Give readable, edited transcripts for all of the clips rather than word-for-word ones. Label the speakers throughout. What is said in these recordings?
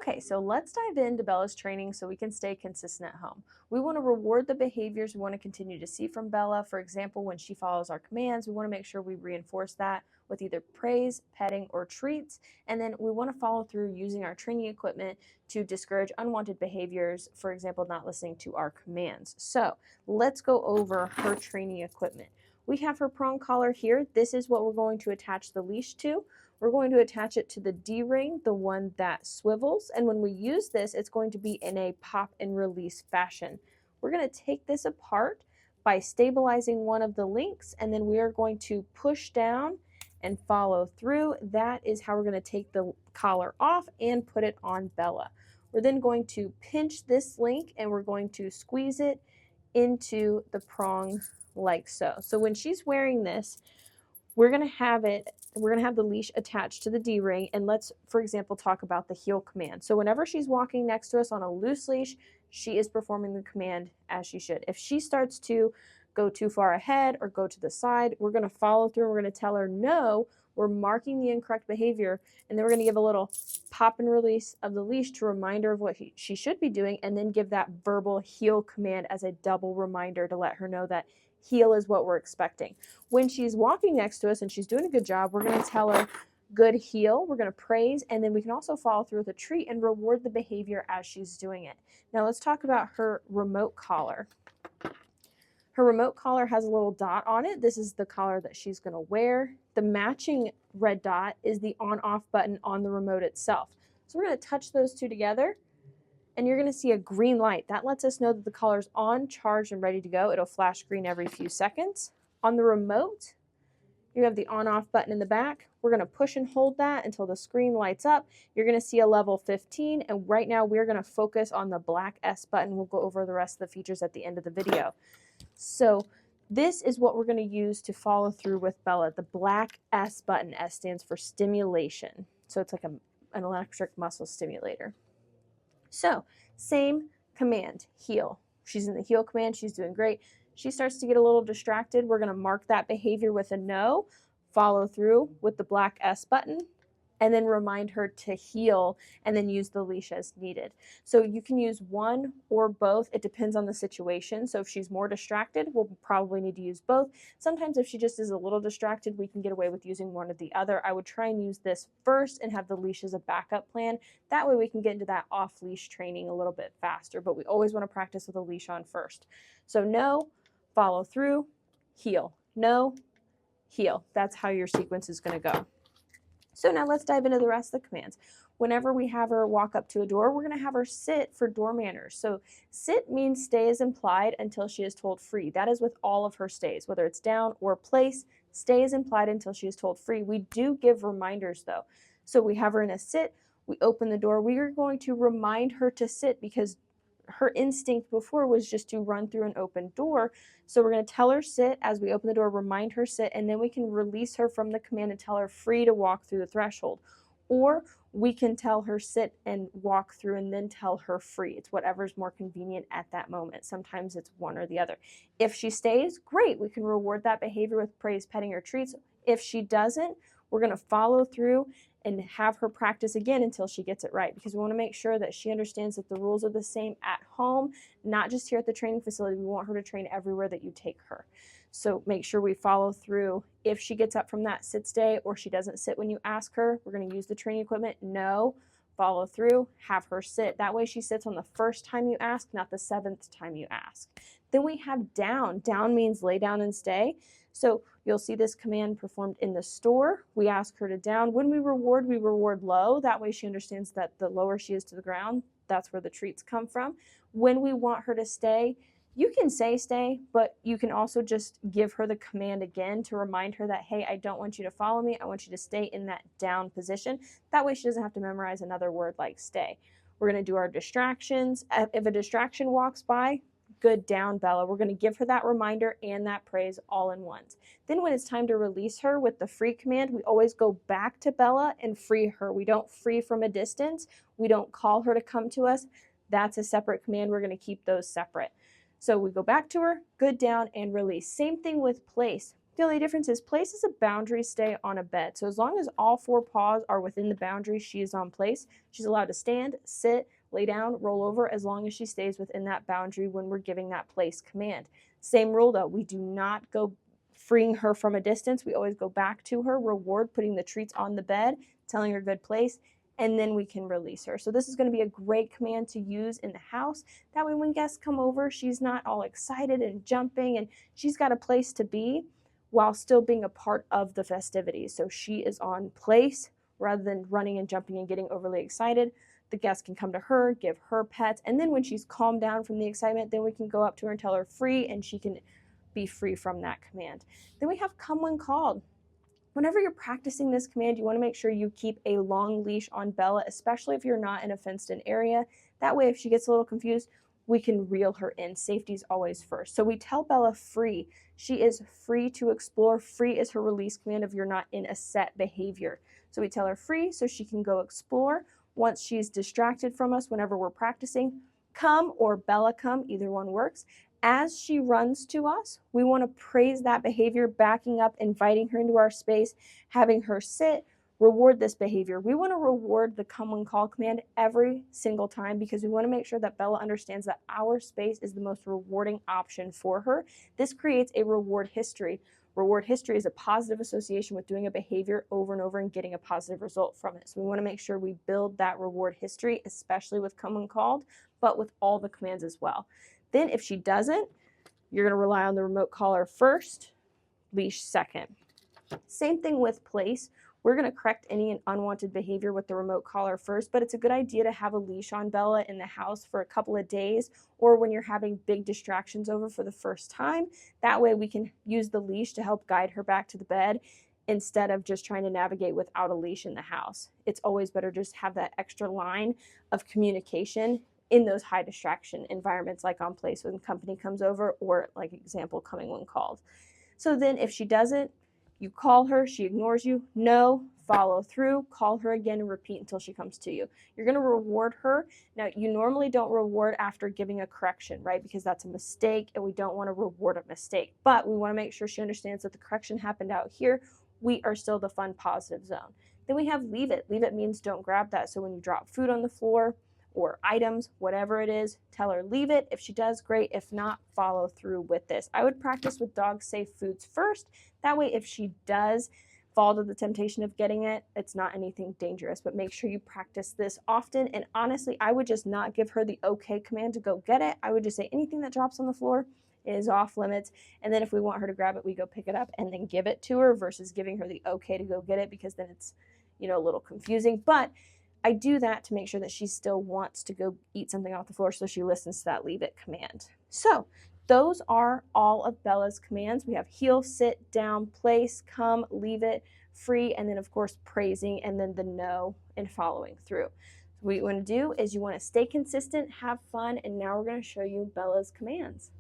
Speaker 1: Okay, so let's dive into Bella's training so we can stay consistent at home. We want to reward the behaviors we want to continue to see from Bella. For example, when she follows our commands, we want to make sure we reinforce that with either praise, petting, or treats. And then we want to follow through using our training equipment to discourage unwanted behaviors, for example, not listening to our commands. So let's go over her training equipment. We have her prong collar here. This is what we're going to attach the leash to. We're going to attach it to the D-ring, the one that swivels, and when we use this, it's going to be in a pop and release fashion. We're going to take this apart by stabilizing one of the links, and then we are going to push down and follow through. That is how we're going to take the collar off and put it on Bella. We're then going to pinch this link and we're going to squeeze it into the prong like so. So when she's wearing this, we're going to have the leash attached to the D-ring, and let's, for example, talk about the heel command. So whenever she's walking next to us on a loose leash, she is performing the command as she should. If she starts to go too far ahead or go to the side, we're going to follow through and we're going to tell her no, we're marking the incorrect behavior, and then we're going to give a little pop and release of the leash to remind her of what she should be doing, and then give that verbal heel command as a double reminder to let her know that heel is what we're expecting. When she's walking next to us and she's doing a good job, we're going to tell her good heel, we're going to praise, and then we can also follow through with a treat and reward the behavior as she's doing it. Now let's talk about her remote collar. Her remote collar has a little dot on it. This is the collar that she's going to wear. The matching red dot is the on-off button on the remote itself. So we're going to touch those two together, and you're going to see a green light. That lets us know that the collar's on, charged, and ready to go. It'll flash green every few seconds. On the remote, you have the on-off button in the back. We're going to push and hold that until the screen lights up. You're going to see a level 15, and right now we're going to focus on the black S button. We'll go over the rest of the features at the end of the video. So this is what we're going to use to follow through with Bella, the black S button. S stands for stimulation. So it's like an electric muscle stimulator. So same command, heel. She's in the heel command. She's doing great. She starts to get a little distracted. We're going to mark that behavior with a no, follow through with the black S button, and then remind her to heel and then use the leash as needed. So you can use one or both. It depends on the situation. So if she's more distracted, we'll probably need to use both. Sometimes if she just is a little distracted, we can get away with using one or the other. I would try and use this first and have the leash as a backup plan. That way we can get into that off-leash training a little bit faster, but we always want to practice with a leash on first. So no, follow through, heel, no, heel. That's how your sequence is going to go. So now let's dive into the rest of the commands. Whenever we have her walk up to a door, we're going to have her sit for door manners. So sit means stay is implied until she is told free. That is with all of her stays, whether it's down or place. Stay is implied until she is told free. We do give reminders though. So we have her in a sit, we open the door, we are going to remind her to sit because her instinct before was just to run through an open door. So we're going to tell her sit as we open the door, remind her sit, and then we can release her from the command and tell her free to walk through the threshold. Or we can tell her sit and walk through and then tell her free. It's whatever's more convenient at that moment. Sometimes it's one or the other. If she stays, great. We can reward that behavior with praise, petting, or treats. If she doesn't, we're going to follow through and have her practice again until she gets it right, because we want to make sure that she understands that the rules are the same at home, not just here at the training facility. We want her to train everywhere that you take her. So make sure we follow through. If she gets up from that sit stay or she doesn't sit when you ask her, we're going to use the training equipment. No, follow through, have her sit. That way she sits on the first time you ask, not the 7th time you ask. Then we have down. Down means lay down and stay. So you'll see this command performed in the store. We ask her to down. When we reward low. That way she understands that the lower she is to the ground, that's where the treats come from. When we want her to stay, you can say stay, but you can also just give her the command again to remind her that, hey, I don't want you to follow me. I want you to stay in that down position. That way she doesn't have to memorize another word like stay. We're going to do our distractions. If a distraction walks by, good down, Bella. We're going to give her that reminder and that praise all in once. Then when it's time to release her with the free command, we always go back to Bella and free her. We don't free from a distance. We don't call her to come to us. That's a separate command. We're going to keep those separate. So we go back to her, good down, and release. Same thing with place. The only difference is place is a boundary stay on a bed. So as long as all 4 paws are within the boundary she is on place, she's allowed to stand, sit, lay down, roll over, as long as she stays within that boundary when we're giving that place command. Same rule though, we do not go freeing her from a distance. We always go back to her, reward, putting the treats on the bed, telling her good place, and then we can release her. So this is going to be a great command to use in the house. That way when guests come over, she's not all excited and jumping, and she's got a place to be while still being a part of the festivities. So she is on place rather than running and jumping and getting overly excited. The guests can come to her, give her pets, and then when she's calmed down from the excitement, then we can go up to her and tell her free, and she can be free from that command. Then we have come when called. Whenever you're practicing this command, you want to make sure you keep a long leash on Bella, especially if you're not in a fenced-in area. That way, if she gets a little confused, we can reel her in. Safety is always first. So we tell Bella free. She is free to explore. Free is her release command if you're not in a set behavior. So we tell her free so she can go explore. Once she's distracted from us whenever we're practicing, come or Bella come, either one works. As she runs to us, we want to praise that behavior, backing up, inviting her into our space, having her sit, reward this behavior. We want to reward the come when call command every single time because we want to make sure that Bella understands that our space is the most rewarding option for her. This creates a reward history. Reward history is a positive association with doing a behavior over and over and getting a positive result from it. So we want to make sure we build that reward history, especially with come when called, but with all the commands as well. Then if she doesn't, you're going to rely on the remote collar first, leash second. Same thing with place. We're going to correct any unwanted behavior with the remote collar first, but it's a good idea to have a leash on Bella in the house for a couple of days or when you're having big distractions over for the first time. That way we can use the leash to help guide her back to the bed instead of just trying to navigate without a leash in the house. It's always better just have that extra line of communication in those high distraction environments like on place when company comes over or like example coming when called. So then if she doesn't, you call her, she ignores you, no, follow through, call her again and repeat until she comes to you. You're going to reward her. Now you normally don't reward after giving a correction, right? Because that's a mistake and we don't want to reward a mistake, but we want to make sure she understands that the correction happened out here. We are still the fun positive zone. Then we have leave it. Leave it means don't grab that. So when you drop food on the floor, or items, whatever it is, tell her leave it. If she does, great. If not, follow through with this. I would practice with dog safe foods first. That way, if she does fall to the temptation of getting it, it's not anything dangerous, but make sure you practice this often. And honestly, I would just not give her the okay command to go get it. I would just say anything that drops on the floor is off limits. And then if we want her to grab it, we go pick it up and then give it to her versus giving her the okay to go get it because then it's, a little confusing. But I do that to make sure that she still wants to go eat something off the floor so she listens to that leave it command. So those are all of Bella's commands. We have heel, sit, down, place, come, leave it, free, and then of course praising, and then the no and following through. So what you want to do is you want to stay consistent, have fun, and now we're going to show you Bella's commands.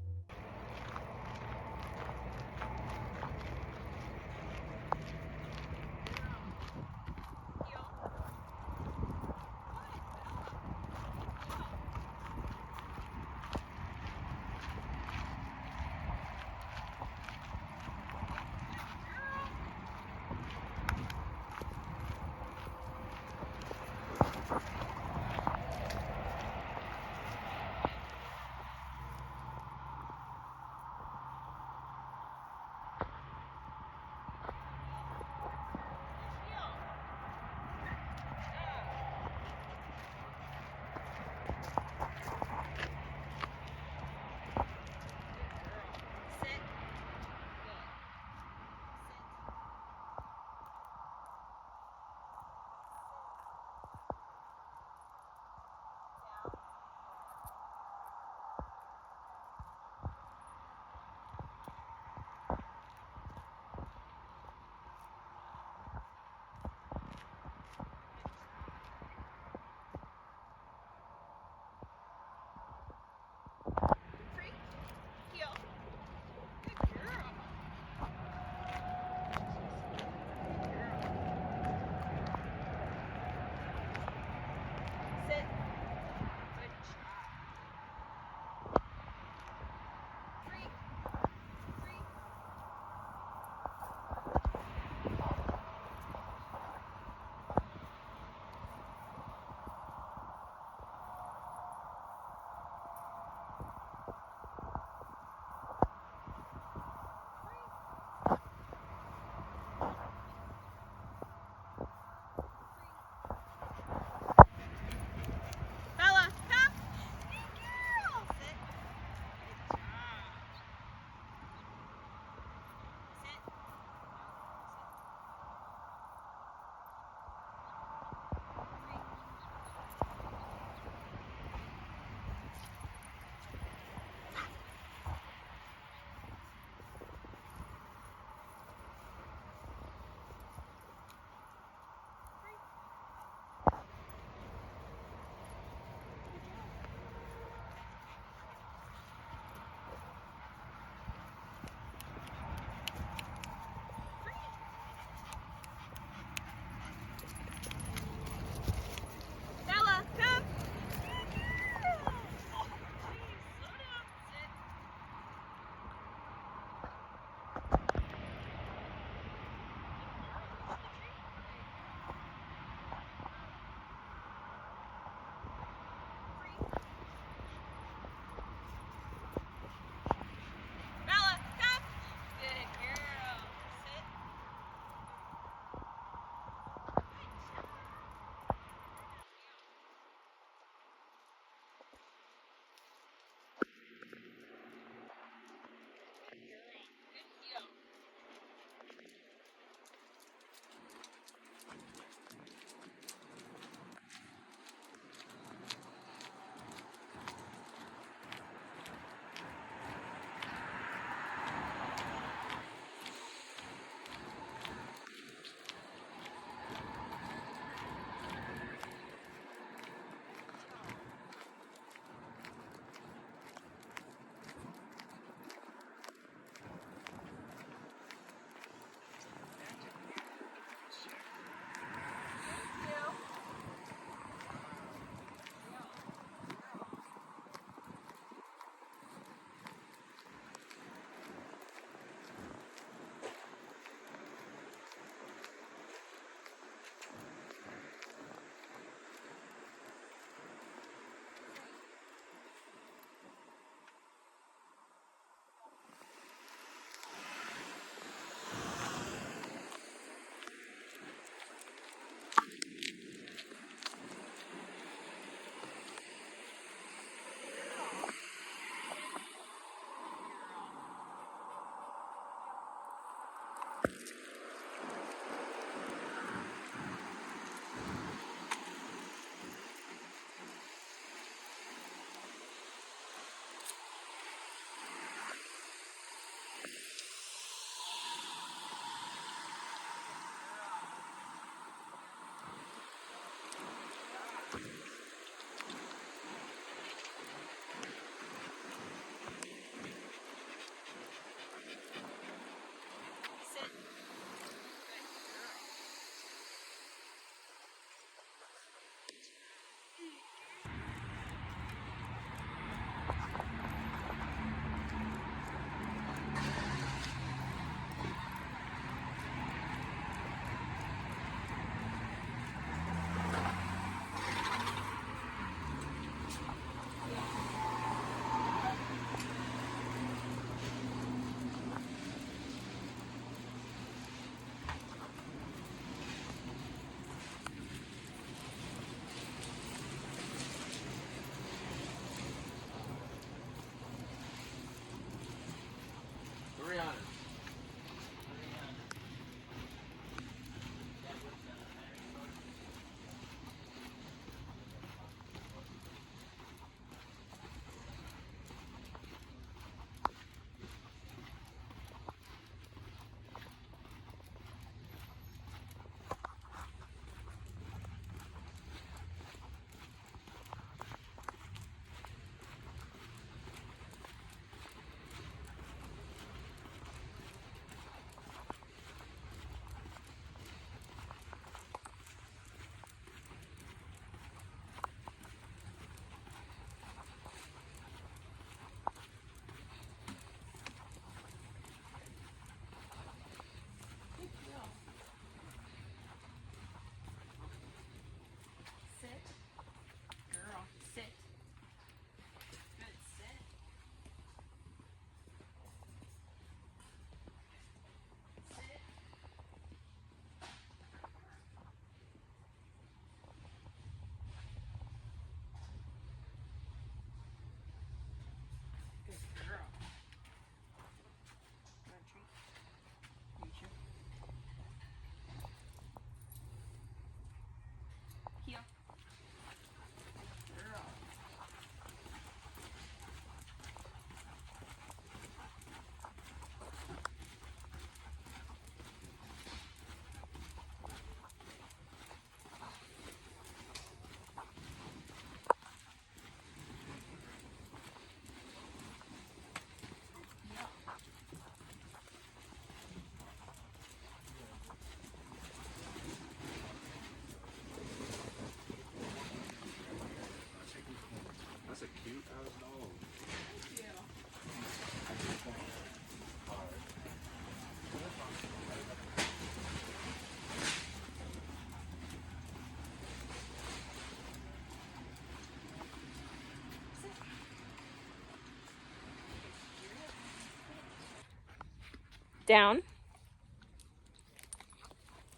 Speaker 1: Down.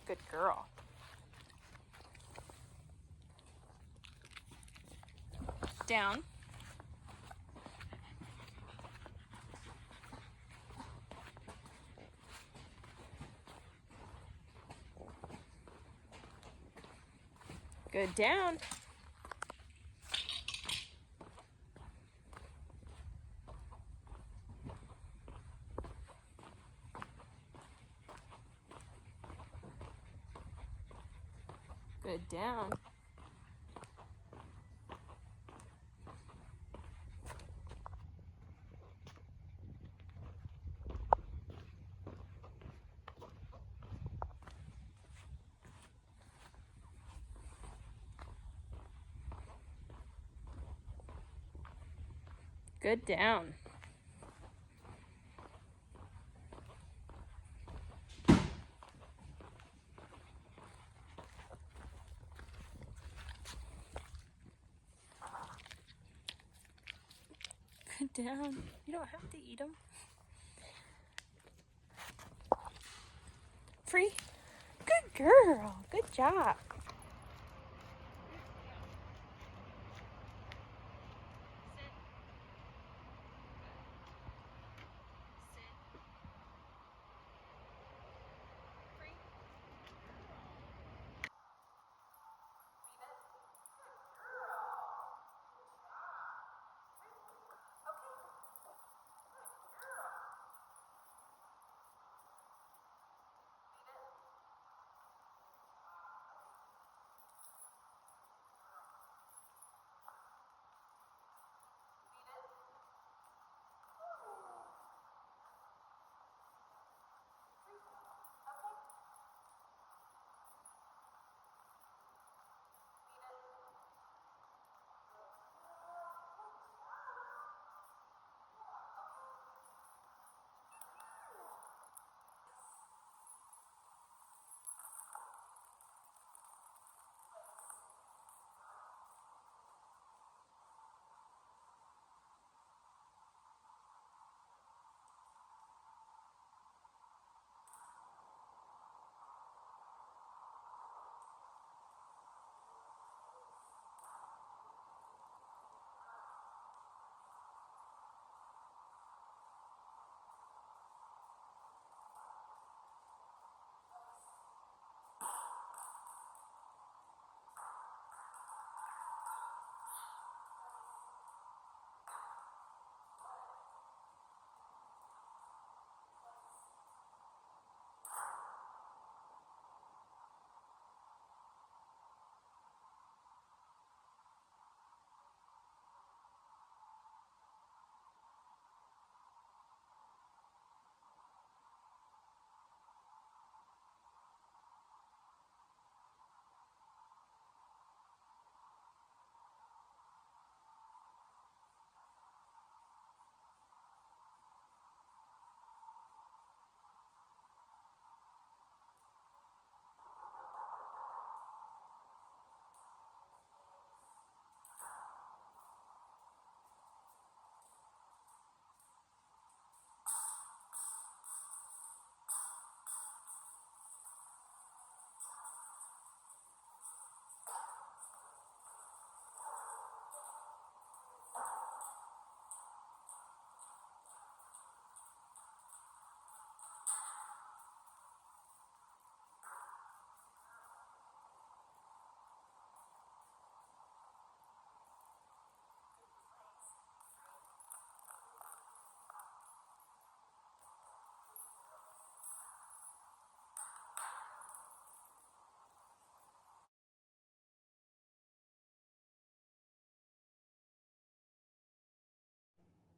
Speaker 1: Good girl. Down. Good. Down. Good. Down. Good. Down. Good. Down. You don't have to eat them. Free. Good girl. Good job.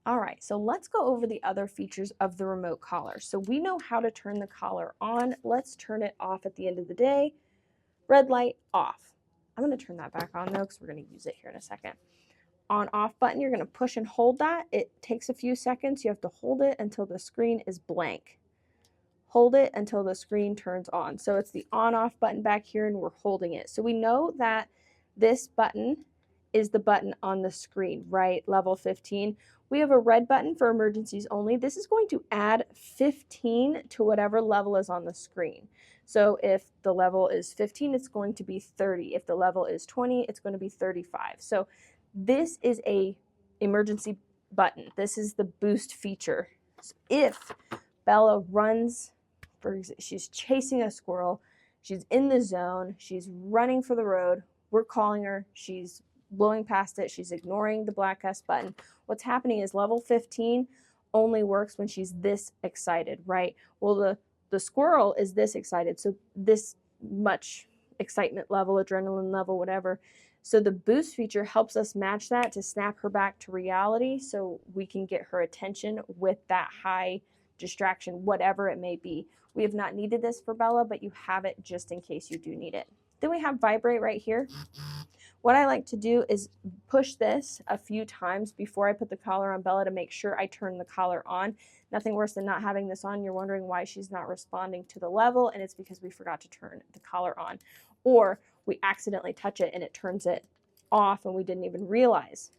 Speaker 1: All right, so let's go over the other features of the remote collar. So we know how to turn the collar on. Let's turn it off at the end of the day. Red light, off. I'm going to turn that back on though because we're going to use it here in a second. On off button, you're going to push and hold that. It takes a few seconds. You have to hold it until the screen is blank. Hold it until the screen turns on. So it's the on off button back here and we're holding it. So we know that this button is the button on the screen, right? Level 15. We have a red button for emergencies only. This is going to add 15 to whatever level is on the screen. So if the level is 15, it's going to be 30. If the level is 20, it's going to be 35. So this is a emergency button. This is the boost feature. So if Bella runs, she's chasing a squirrel, she's in the zone, she's running for the road, we're calling her, she's blowing past it, she's ignoring the black S button. What's happening is level 15 only works when she's this excited, right? Well, the squirrel is this excited, so this much excitement level, adrenaline level, whatever. So the boost feature helps us match that to snap her back to reality so we can get her attention with that high distraction, whatever it may be. We have not needed this for Bella, but you have it just in case you do need it. Then we have vibrate right here. What I like to do is push this a few times before I put the collar on Bella to make sure I turn the collar on. Nothing worse than not having this on. You're wondering why she's not responding to the level, and it's because we forgot to turn the collar on. Or we accidentally touch it and it turns it off and we didn't even realize.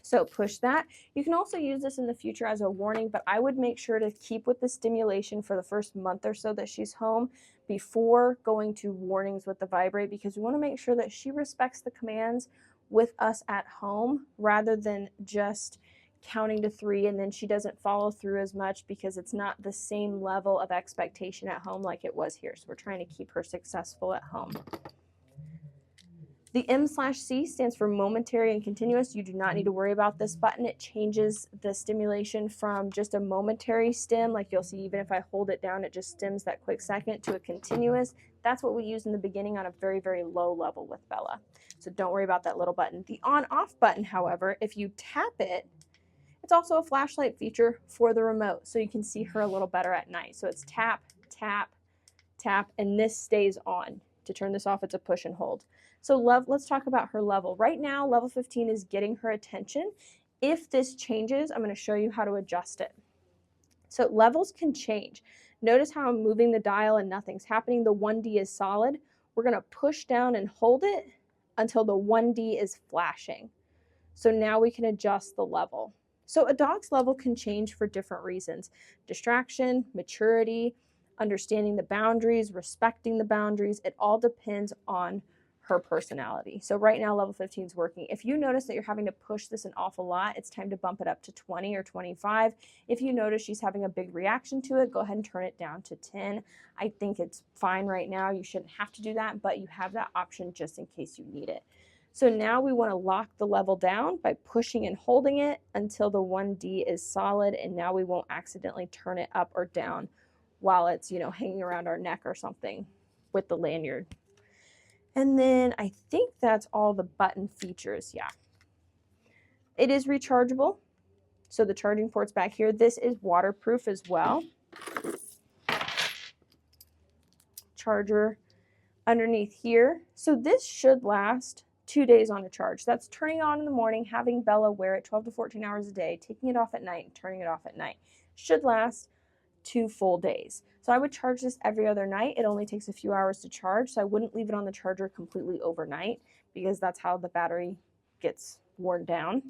Speaker 1: So push that. You can also use this in the future as a warning, but I would make sure to keep with the stimulation for the first month or so that she's home before going to warnings with the vibrate, because we want to make sure that she respects the commands with us at home rather than just counting to 3 and then she doesn't follow through as much because it's not the same level of expectation at home like it was here. So we're trying to keep her successful at home. The M/C stands for momentary and continuous. You do not need to worry about this button. It changes the stimulation from just a momentary stim, like you'll see even if I hold it down, it just stims that quick second, to a continuous. That's what we use in the beginning on a very, very low level with Bella. So don't worry about that little button. The on-off button, however, if you tap it, it's also a flashlight feature for the remote, so you can see her a little better at night. So it's tap, tap, tap, and this stays on. To turn this off, it's a push and hold. So let's talk about her level. Right now, level 15 is getting her attention. If this changes, I'm going to show you how to adjust it. So levels can change. Notice how I'm moving the dial and nothing's happening. The 1D is solid. We're going to push down and hold it until the 1D is flashing. So now we can adjust the level. So a dog's level can change for different reasons. Distraction, maturity, understanding the boundaries, respecting the boundaries. It all depends on her personality. So right now level 15 is working. If you notice that you're having to push this an awful lot, it's time to bump it up to 20 or 25. If you notice she's having a big reaction to it, go ahead and turn it down to 10. I think it's fine right now. You shouldn't have to do that, but you have that option just in case you need it. So now we want to lock the level down by pushing and holding it until the 1D is solid, and now we won't accidentally turn it up or down while it's, hanging around our neck or something with the lanyard. And then I think that's all the button features. Yeah. It is rechargeable. So the charging port's back here. This is waterproof as well. Charger underneath here. So this should last 2 days on a charge. That's turning it on in the morning, having Bella wear it 12 to 14 hours a day, taking it off at night, and turning it off at night. Should last 2 full days. So I would charge this every other night. It only takes a few hours to charge, so I wouldn't leave it on the charger completely overnight because that's how the battery gets worn down.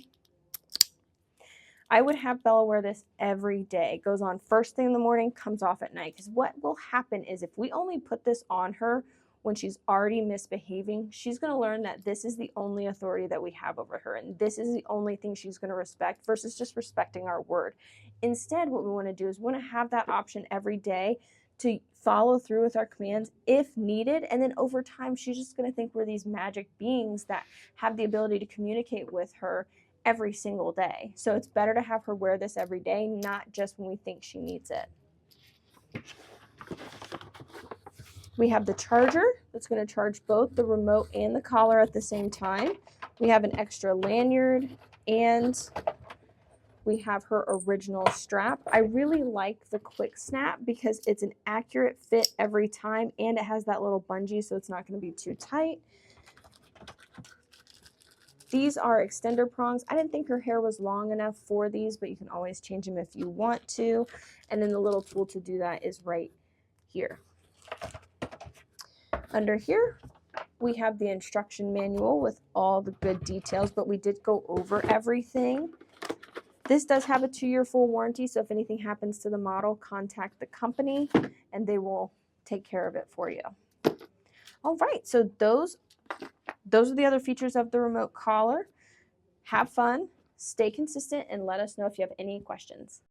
Speaker 1: I would have Bella wear this every day. It goes on first thing in the morning, comes off at night, because what will happen is if we only put this on her when she's already misbehaving, she's going to learn that this is the only authority that we have over her, and this is the only thing she's going to respect versus just respecting our word. Instead, what we want to do is we want to have that option every day to follow through with our commands if needed, and then over time, she's just going to think we're these magic beings that have the ability to communicate with her every single day. So it's better to have her wear this every day, not just when we think she needs it. We have the charger that's going to charge both the remote and the collar at the same time. We have an extra lanyard, and we have her original strap. I really like the quick snap because it's an accurate fit every time, and it has that little bungee so it's not going to be too tight. These are extender prongs. I didn't think her hair was long enough for these, but you can always change them if you want to. And then the little tool to do that is right here. Under here, we have the instruction manual with all the good details, but we did go over everything. This does have a 2-year full warranty, so if anything happens to the model, contact the company and they will take care of it for you. All right, so those are the other features of the remote collar. Have fun, stay consistent, and let us know if you have any questions.